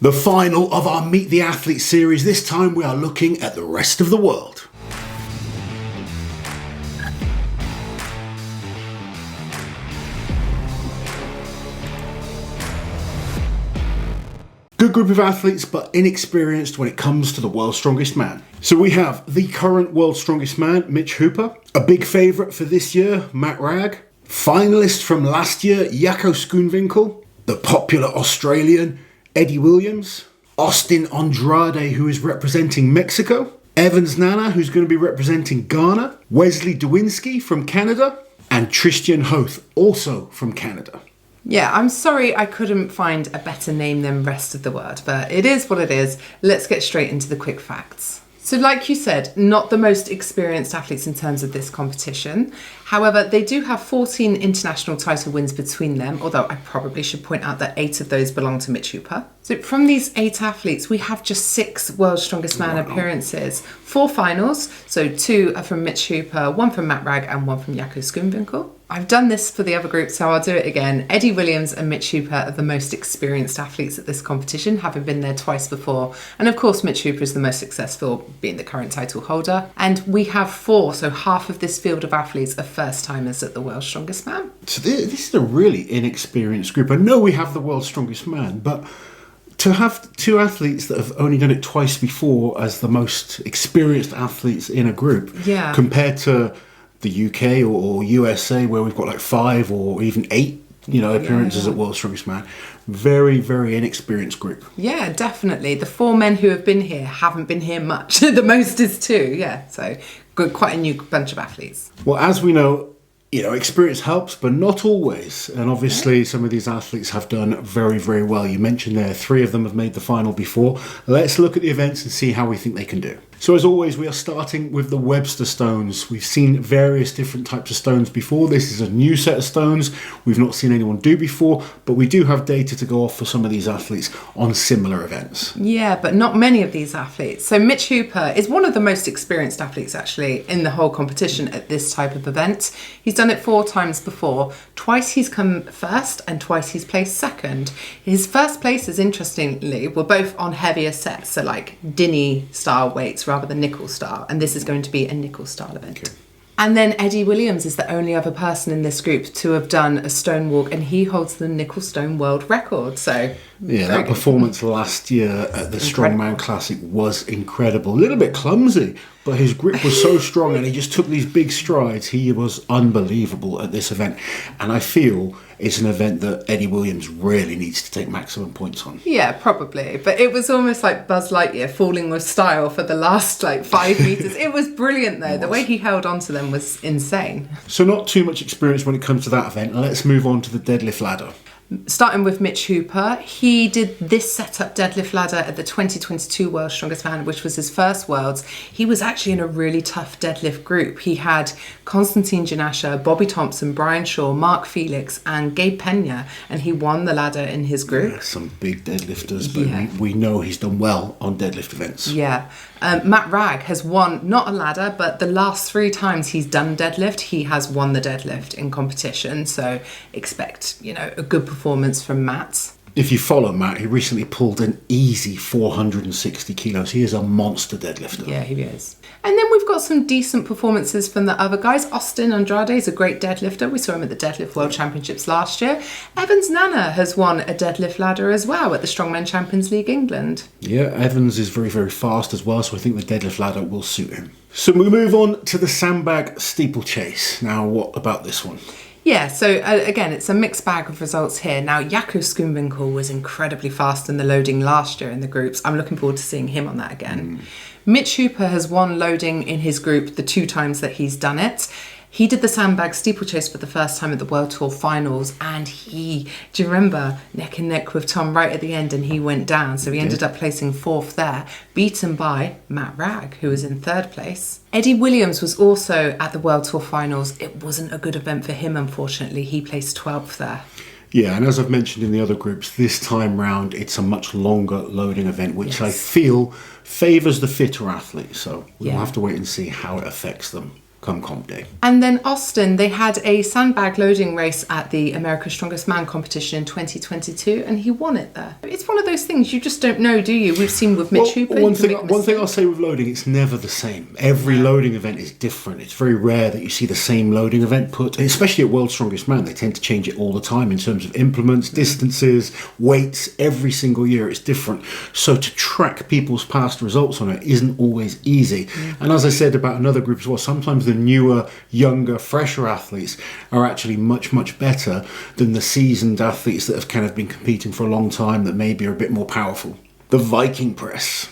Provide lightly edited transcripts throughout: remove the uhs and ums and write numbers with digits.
The final of our Meet the Athlete series. This time we are looking at the rest of the world. Good group of athletes, but inexperienced when it comes to the world's strongest man. So we have the current world's strongest man, Mitch Hooper. A big favourite for this year, Matt Ragg. Finalist from last year, Jaco Schoonwinkel. The popular Australian, Eddie Williams. Austin Andrade, who is representing Mexico. Evans Nana, who's going to be representing Ghana. Wesley Dewinski from Canada. And Tristan Hoth, also from Canada. Yeah, I'm sorry I couldn't find a better name than rest of the world, but it is what it is. Let's get straight into the quick facts. So like you said, not the most experienced athletes in terms of this competition. However, they do have 14 international title wins between them, although I probably should point out that 8 of those belong to Mitch Hooper. So from these 8 athletes, we have just 6 World's Strongest Man appearances, 4 finals, so 2 are from Mitch Hooper, 1 from Matt Ragg and 1 from Jaco Schoonwinkel. I've done this for the other group, so I'll do it again. Eddie Williams and Mitch Hooper are the most experienced athletes at this competition, having been there twice before. And of course, Mitch Hooper is the most successful, being the current title holder. And we have 4, so half of this field of athletes are first-timers at the World's Strongest Man. So this is a really inexperienced group. I know we have the World's Strongest Man, but to have 2 athletes that have only done it twice before as the most experienced athletes in a group, compared to the UK or USA, where we've got like 5 or even 8, appearances at World's Strongest Man. Very, very inexperienced group. Yeah, definitely. The 4 men who have been here haven't been here much. The most is 2, so quite a new bunch of athletes. Well, as we know, experience helps, but not always. And obviously, some of these athletes have done very, very well. You mentioned there 3 of them have made the final before. Let's look at the events and see how we think they can do. So as always, we are starting with the Webster stones. We've seen various different types of stones before. This is a new set of stones we've not seen anyone do before, but we do have data to go off for some of these athletes on similar events. Yeah, but not many of these athletes. So Mitch Hooper is one of the most experienced athletes actually in the whole competition at this type of event. He's done it 4 times before. Twice he's come first and twice he's placed second. His first places, interestingly, were both on heavier sets, so like Dinny style weights rather than nickel style, and this is going to be a nickel style event. Okay. And then Eddie Williams is the only other person in this group to have done a stone walk, and he holds the nickel stone world record. So that performance last year at the Strongman Classic was incredible. A little bit clumsy, but his grip was so strong and he just took these big strides. He was unbelievable at this event, and I feel it's an event that Eddie Williams really needs to take maximum points on. Yeah, probably. But it was almost like Buzz Lightyear falling with style for the last 5 meters. It was brilliant though. The way he held on to them was insane. So not too much experience when it comes to that event. Let's move on to the deadlift ladder. Starting with Mitch Hooper, he did this setup deadlift ladder at the 2022 World's Strongest Man, which was his first Worlds. He was actually in a really tough deadlift group. He had Konstantin Janasha, Bobby Thompson, Brian Shaw, Mark Felix and Gabe Pena, and he won the ladder in his group. Yeah, some big deadlifters, but we know he's done well on deadlift events. Yeah. Matt Ragg has won, not a ladder, but the last 3 times he's done deadlift, he has won the deadlift in competition. So expect, a good performance from Matt. If you follow Matt, he recently pulled an easy 460 kilos. He is a monster deadlifter. Yeah, he is. And then we've got some decent performances from the other guys. Austin Andrade is a great deadlifter. We saw him at the Deadlift World Championships last year. Evans Nana has won a deadlift ladder as well at the Strongman Champions League England. Yeah, Evans is very, very fast as well, so I think the deadlift ladder will suit him. So we move on to the sandbag steeplechase. Now, what about this one? Yeah, so again, it's a mixed bag of results here. Now, Jaco Schoonwinkel was incredibly fast in the loading last year in the groups. I'm looking forward to seeing him on that again. Mitch Hooper has won loading in his group the 2 times that he's done it. He did the sandbag steeplechase for the first time at the World Tour Finals, and do you remember, neck and neck with Tom right at the end, and he went down. So he ended up placing 4th there, beaten by Matt Ragg, who was in 3rd place. Eddie Williams was also at the World Tour Finals. It wasn't a good event for him, unfortunately. He placed 12th there. Yeah, and as I've mentioned in the other groups, this time round it's a much longer loading event, which I feel favours the fitter athlete. So we'll have to wait and see how it affects them. come comp day. And then Austin, they had a sandbag loading race at the America's Strongest Man competition in 2022, and he won it there. It's one of those things you just don't know, do you? We've seen with Mitch Hooper. One thing I'll say with loading, it's never the same. Every loading event is different. It's very rare that you see the same loading event put, especially at World's Strongest Man. They tend to change it all the time in terms of implements, distances, weights. Every single year it's different. So to track people's past results on it isn't always easy. And as I said about another group as well, sometimes the newer, younger, fresher athletes are actually much, much better than the seasoned athletes that have kind of been competing for a long time that maybe are a bit more powerful. The Viking press.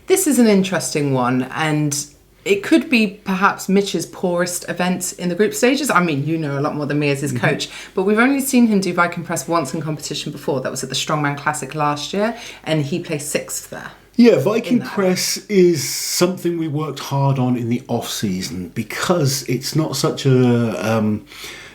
This is an interesting one, and it could be perhaps Mitch's poorest event in the group stages. I mean, you know a lot more than me as his coach, but we've only seen him do Viking press once in competition before. That was at the Strongman Classic last year, and he placed 6th there. Yeah, Viking press is something we worked hard on in the off season because it's not such a,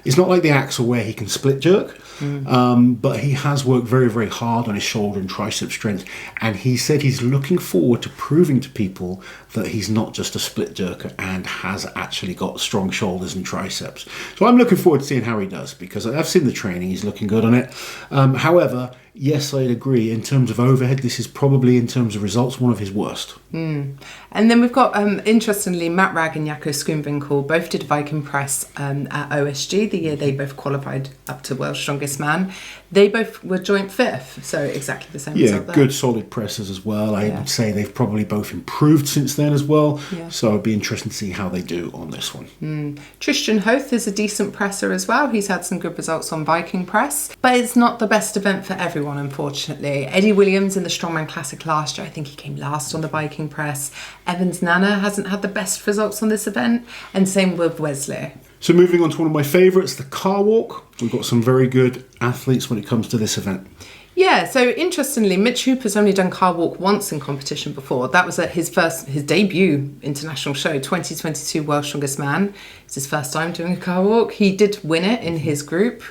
it's not like the axle where he can split jerk, but he has worked very, very hard on his shoulder and tricep strength. And he said he's looking forward to proving to people that he's not just a split jerker and has actually got strong shoulders and triceps. So I'm looking forward to seeing how he does because I've seen the training, he's looking good on it. However, yes, I'd agree. In terms of overhead, this is probably, in terms of results, one of his worst. And then we've got, interestingly, Matt Ragg and Jaakko Schoenwinkel both did Viking press at OSG, the year they both qualified up to World's Strongest Man. They both were joint 5th, so exactly the same result there. Good solid presses as well. I would say they've probably both improved since then as well. So it'd be interesting to see how they do on this one. Tristan Hoth is a decent presser as well. He's had some good results on Viking press, but it's not the best event for everyone, unfortunately. Eddie Williams in the Strongman Classic last year, I think he came last on the Viking press. Evans Nana hasn't had the best results on this event, and same with Wesley. So moving on to one of my favourites, the car walk. We've got some very good athletes when it comes to this event. Yeah, so interestingly, Mitch Hooper's only done car walk once in competition before. That was at his debut international show, 2022 World's Strongest Man. It's his first time doing a car walk. He did win it in his group.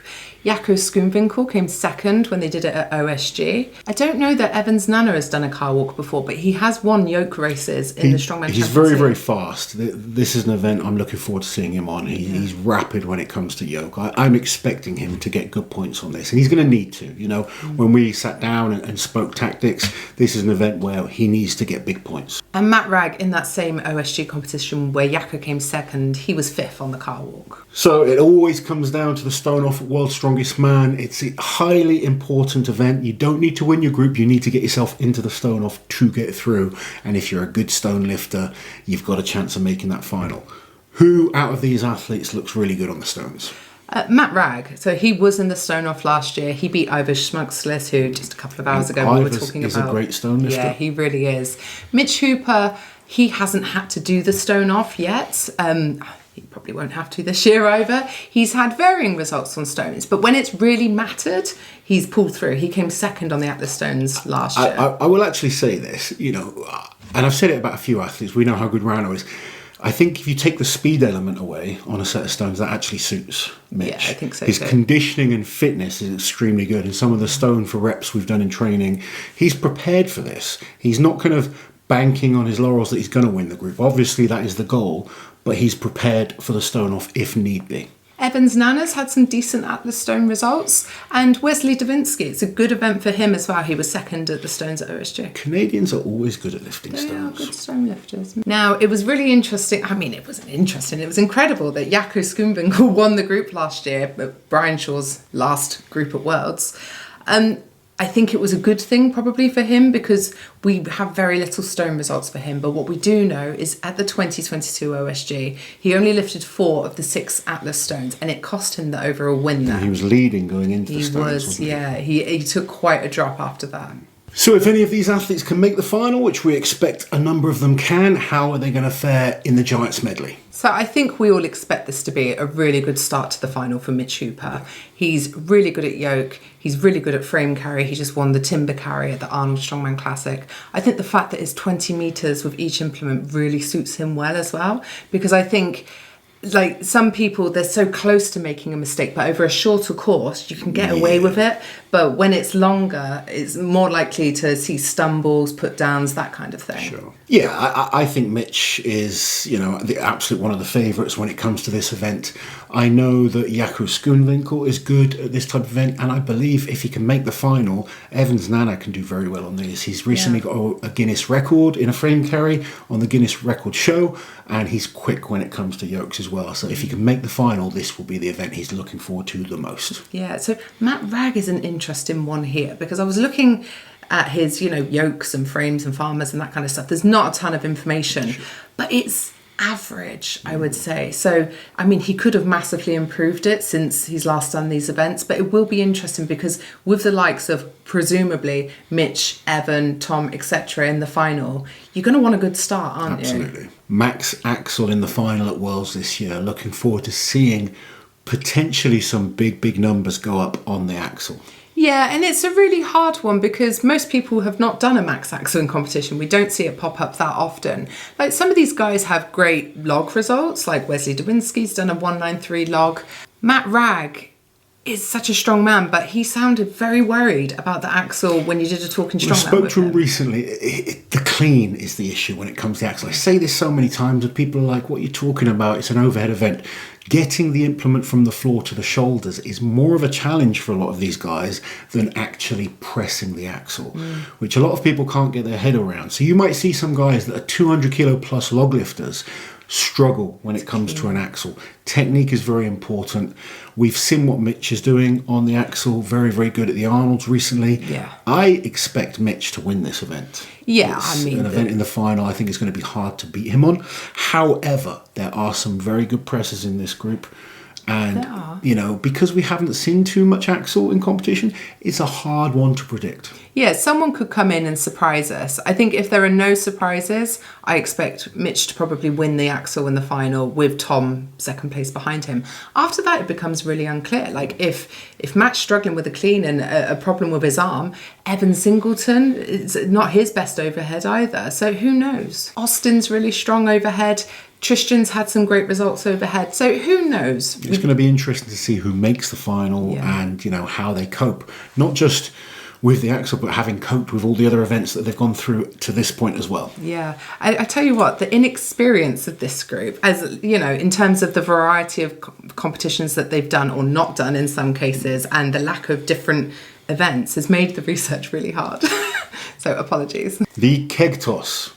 Jaakko Schoenwinkel came 2nd when they did it at OSG. I don't know that Evans Nana has done a car walk before, but he has won yoke races in the Strongman Championship. He's very, very fast. This is an event I'm looking forward to seeing him on. He's rapid when it comes to yoke. I'm expecting him to get good points on this, and he's going to need to. You know, when we sat down and spoke tactics, this is an event where he needs to get big points. And Matt Ragg in that same OSG competition where Jaakko came 2nd, he was 5th on the car walk. So it always comes down to the stone off at World's Strongest Man. It's a highly important event. You don't need to win your group. You need to get yourself into the stone off to get through. And if you're a good stone lifter, you've got a chance of making that final. Who out of these athletes looks really good on the stones? Matt Ragg. So he was in the stone off last year. He beat Ivor Schmuxless, who just a couple of hours ago we were talking about. He's a great stone lifter. Yeah, he really is. Mitch Hooper, he hasn't had to do the stone off yet. He probably won't have to this year either. He's had varying results on stones, but when it's really mattered, he's pulled through. He came 2nd on the Atlas Stones last year. I will actually say this, you know, and I've said it about a few athletes. We know how good Rano is. I think if you take the speed element away on a set of stones, that actually suits Mitch. Yeah, I think so. His conditioning and fitness is extremely good. And some of the stone for reps we've done in training, he's prepared for this. He's not kind of banking on his laurels that he's going to win the group. Obviously, that is the goal, but he's prepared for the stone off if need be. Evans Nana's had some decent Atlas Stone results, and Wesley Davinsky, it's a good event for him as well. He was 2nd at the stones at OSG. Canadians are always good at lifting stones. They are good stone lifters. Now, it was really interesting. I mean, it wasn't interesting. It was incredible that Jaakko Schoenwinkel won the group last year, but Brian Shaw's last group at Worlds. I think it was a good thing probably for him because we have very little stone results for him. But what we do know is at the 2022 OSG, he only lifted 4 of the 6 Atlas stones, and it cost him the overall win there. He was leading going into the stones. He was, he took quite a drop after that. So if any of these athletes can make the final, which we expect a number of them can, how are they going to fare in the Giants medley? So I think we all expect this to be a really good start to the final for Mitch Hooper. He's really good at yoke. He's really good at frame carry. He just won the timber carry at the Arnold Strongman Classic. I think the fact that it's 20 metres with each implement really suits him well as well, because I think like some people, they're so close to making a mistake, but over a shorter course, you can get away with it. But when it's longer, it's more likely to see stumbles, put downs, that kind of thing. Sure. Yeah, I think Mitch is, the absolute one of the favourites when it comes to this event. I know that Jaco Schoonwinkel is good at this type of event, and I believe if he can make the final, Evans Nana can do very well on this. He's recently got a Guinness record in a frame carry on the Guinness record show, and he's quick when it comes to yokes as well. So if he can make the final, this will be the event he's looking forward to the most. Yeah, so Matt Ragg is an interesting one here, because I was looking at his, yokes and frames and farmers and that kind of stuff. There's not a ton of information, but it's average, I would say. So, he could have massively improved it since he's last done these events, but it will be interesting because with the likes of presumably Mitch, Evan, Tom, etc. in the final, you're going to want a good start, aren't you? Absolutely. Max Axel in the final at Worlds this year. Looking forward to seeing potentially some big numbers go up on the axle. Yeah, and it's a really hard one because most people have not done a max axle in competition. We don't see it pop up that often. Like some of these guys have great log results, like Wesley Dewinski's done a 193 log. Matt Ragg is such a strong man, but he sounded very worried about the axle when you did a talking strongman. I spoke to him recently. The clean is the issue when it comes to the axle. I say this so many times and people are like, what are you talking about? It's an overhead event. Getting the implement from the floor to the shoulders is more of a challenge for a lot of these guys than actually pressing the axle, which a lot of people can't get their head around. So you might see some guys that are 200 kilo plus log lifters struggle when it comes to an axle. Technique is very important. We've seen what Mitch is doing on the axle. Very good at the Arnolds recently. Yeah. I expect Mitch to win this event. Yeah, it's an event in the final. I think it's going to be hard to beat him on. However, there are some very good pressers in this group. And, because we haven't seen too much axle in competition, it's a hard one to predict. Yeah, someone could come in and surprise us. I think if there are no surprises, I expect Mitch to probably win the axle in the final with Tom second place behind him. After that, it becomes really unclear. Like if Matt's struggling with a clean and a problem with his arm, Evan Singleton, it's not his best overhead either. So who knows? Austin's really strong overhead. Tristan's had some great results overhead. So who knows? It's going to be interesting to see who makes the final and, how they cope. Not just with the axle, but having coped with all the other events that they've gone through to this point as well. Yeah. I tell you what, the inexperience of this group, as in terms of the variety of competitions that they've done or not done in some cases, and the lack of different events has made the research really hard. So apologies. The keg toss.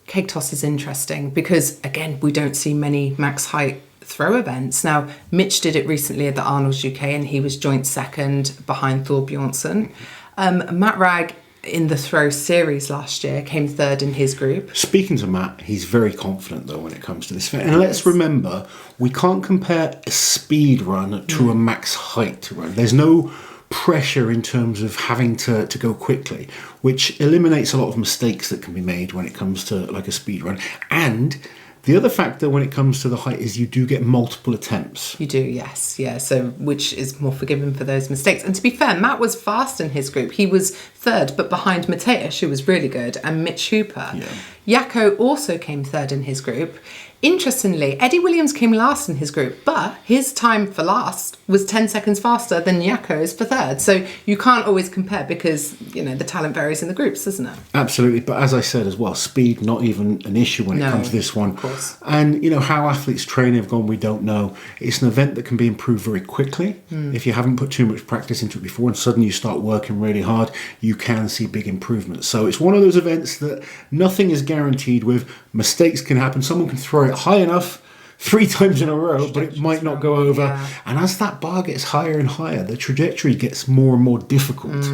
Keg toss is interesting because, again, we don't see many max height throw events. Now, Mitch did it recently at the Arnold's UK and he was joint second behind Thor Bjornsson. Matt Ragg in the throw series last year came third in his group. Speaking to Matt, he's very confident though when it comes to this event. And let's remember, we can't compare a speed run to a max height run. There's no pressure in terms of having to go quickly, which eliminates a lot of mistakes that can be made when it comes to like a speed run. And the other factor when it comes to the height is you do get multiple attempts. You do, yes. Yeah, so which is more forgiving for those mistakes. And to be fair, Matt was fast in his group. He was third, but behind Mateusz, who was really good, and Mitch Hooper. Yeah. Jaco also came third in his group. Interestingly, Eddie Williams came last in his group, but his time for last was 10 seconds faster than Jaco's for third. So you can't always compare because, the talent varies in the groups, doesn't it? Absolutely. But as I said as well, speed, not even an issue when it comes to this one. Of course. And, how athletes' training have gone, we don't know. It's an event that can be improved very quickly. If you haven't put too much practice into it before and suddenly you start working really hard, you can see big improvements. So it's one of those events that nothing is guaranteed with. Mistakes can happen. Someone can throw it high enough 3 times in a row, but it might not go over. Yeah. And as that bar gets higher and higher, the trajectory gets more and more difficult.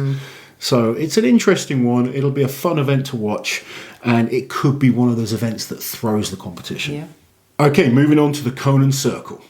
So it's an interesting one. It'll be a fun event to watch, and it could be one of those events that throws the competition. Yeah. Okay, moving on to the Conan Circle.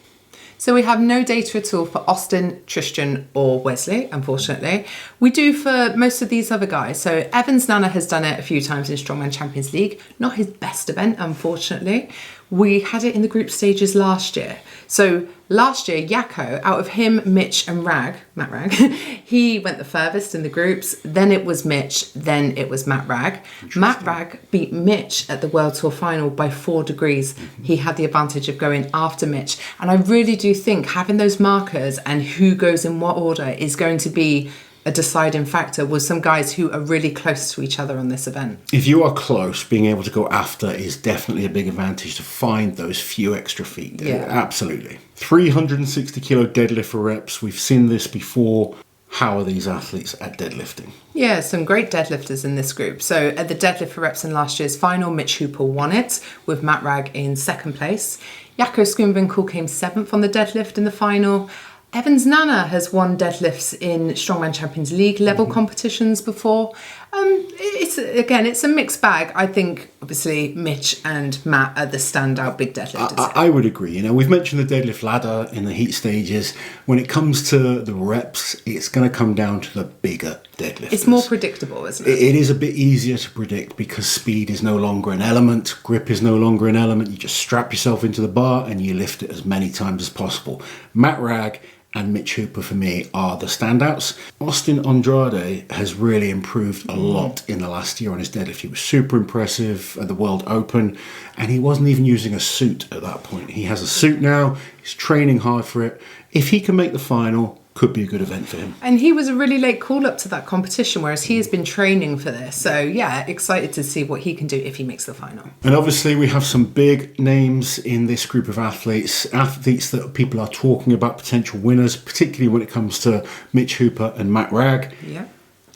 So we have no data at all for Austin, Tristan or Wesley, unfortunately. We do for most of these other guys. So Evans Nana has done it a few times in Strongman Champions League. Not his best event, unfortunately. We had it in the group stages last year. So last year, Jaco, out of him, Mitch and Matt Ragg, he went the furthest in the groups. Then it was Mitch, then it was Matt Ragg. Matt Ragg beat Mitch at the World Tour final by 4 degrees. He had the advantage of going after Mitch. And I really do think having those markers and who goes in what order is going to be a deciding factor was some guys who are really close to each other on this event. If you are close, being able to go after is definitely a big advantage to find those few extra feet. Yeah. Absolutely. 360 kilo deadlift for reps. We've seen this before. How are these athletes at deadlifting? Yeah, some great deadlifters in this group. So at the deadlift for reps in last year's final, Mitch Hooper won it with Matt Ragg in second place. Jaakko Schoenwinkel came seventh on the deadlift in the final. Evans Nana has won deadlifts in Strongman Champions League level competitions before. It's a mixed bag. I think obviously Mitch and Matt are the standout big deadlifters. I would agree. We've mentioned the deadlift ladder in the heat stages. When it comes to the reps, it's going to come down to the bigger deadlifters. It's more predictable, isn't it? It is a bit easier to predict because speed is no longer an element, grip is no longer an element. You just strap yourself into the bar and you lift it as many times as possible. Matt Ragg and Mitch Hooper, for me, are the standouts. Austin Andrade has really improved a lot in the last year on his deadlift. He was super impressive at the World Open, and he wasn't even using a suit at that point. He has a suit now. He's training hard for it. If he can make the final, could be a good event for him. And he was a really late call-up to that competition, whereas he has been training for this. So, yeah, excited to see what he can do if he makes the final. And obviously we have some big names in this group of athletes that people are talking about, potential winners, particularly when it comes to Mitch Hooper and Matt Ragg. Yeah.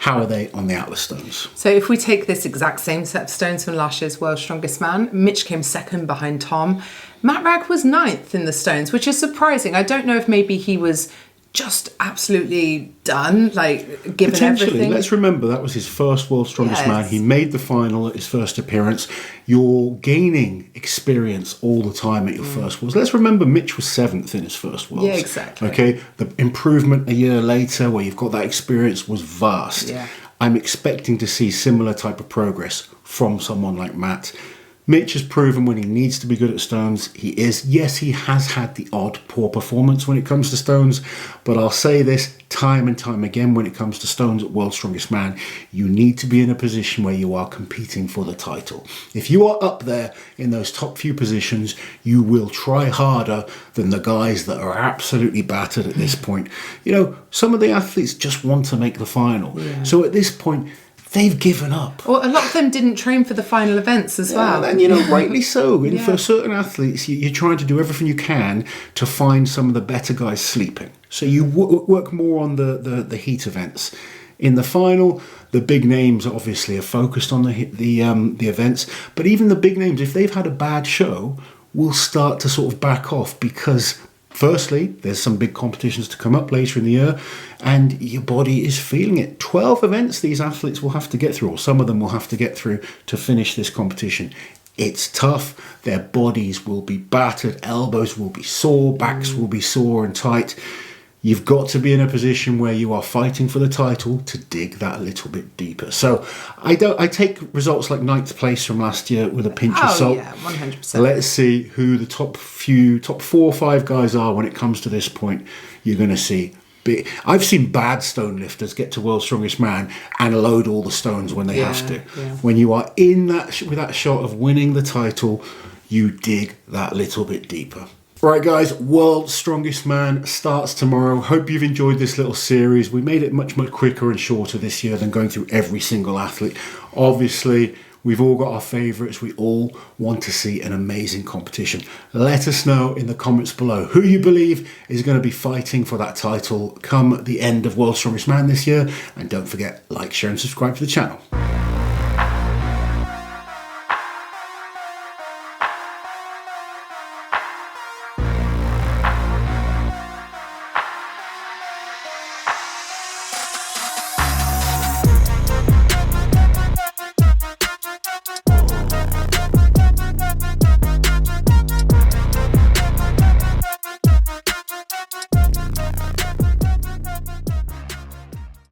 How are they on the Atlas stones? So if we take this exact same set of stones from last year's World's Strongest Man, Mitch came second behind Tom. Matt Ragg was ninth in the stones, which is surprising. I don't know if maybe he was just absolutely done, given Potentially. everything. Let's remember that was his first World's Strongest Man. He made the final at his first appearance. You're gaining experience all the time at your first Worlds. Let's remember Mitch was seventh in his first Worlds. Yeah, exactly. Okay, the improvement a year later where you've got that experience was vast. Yeah. I'm expecting to see similar type of progress from someone like Matt. Mitch has proven when he needs to be good at stones, he is. Yes, he has had the odd poor performance when it comes to stones, but I'll say this time and time again when it comes to stones at World's Strongest Man, you need to be in a position where you are competing for the title. If you are up there in those top few positions, you will try harder than the guys that are absolutely battered at this point. Some of the athletes just want to make the final. Yeah. So at this point, they've given up. Well, a lot of them didn't train for the final events as well. And rightly so. And for certain athletes, you're trying to do everything you can to find some of the better guys sleeping. So you work more on the heat events. In the final, the big names obviously are focused on the events. But even the big names, if they've had a bad show, will start to sort of back off because firstly, there's some big competitions to come up later in the year and your body is feeling it. 12 events these athletes will have to get through, or some of them will have to get through to finish this competition. It's tough. Their bodies will be battered. Elbows will be sore. Backs will be sore and tight. You've got to be in a position where you are fighting for the title to dig that a little bit deeper. So I take results like ninth place from last year with a pinch of salt. Yeah, 100%. Let's see who the top 4 or 5 guys are when it comes to this point. You're going to see. I've seen bad stone lifters get to World's Strongest Man and load all the stones when they have to. Yeah. When you are in that with that shot of winning the title, you dig that little bit deeper. Right guys, World's Strongest Man starts tomorrow. Hope you've enjoyed this little series. We made it much quicker and shorter this year than going through every single athlete. Obviously, we've all got our favourites. We all want to see an amazing competition. Let us know in the comments below who you believe is going to be fighting for that title come the end of World's Strongest Man this year. And don't forget, like, share and subscribe to the channel.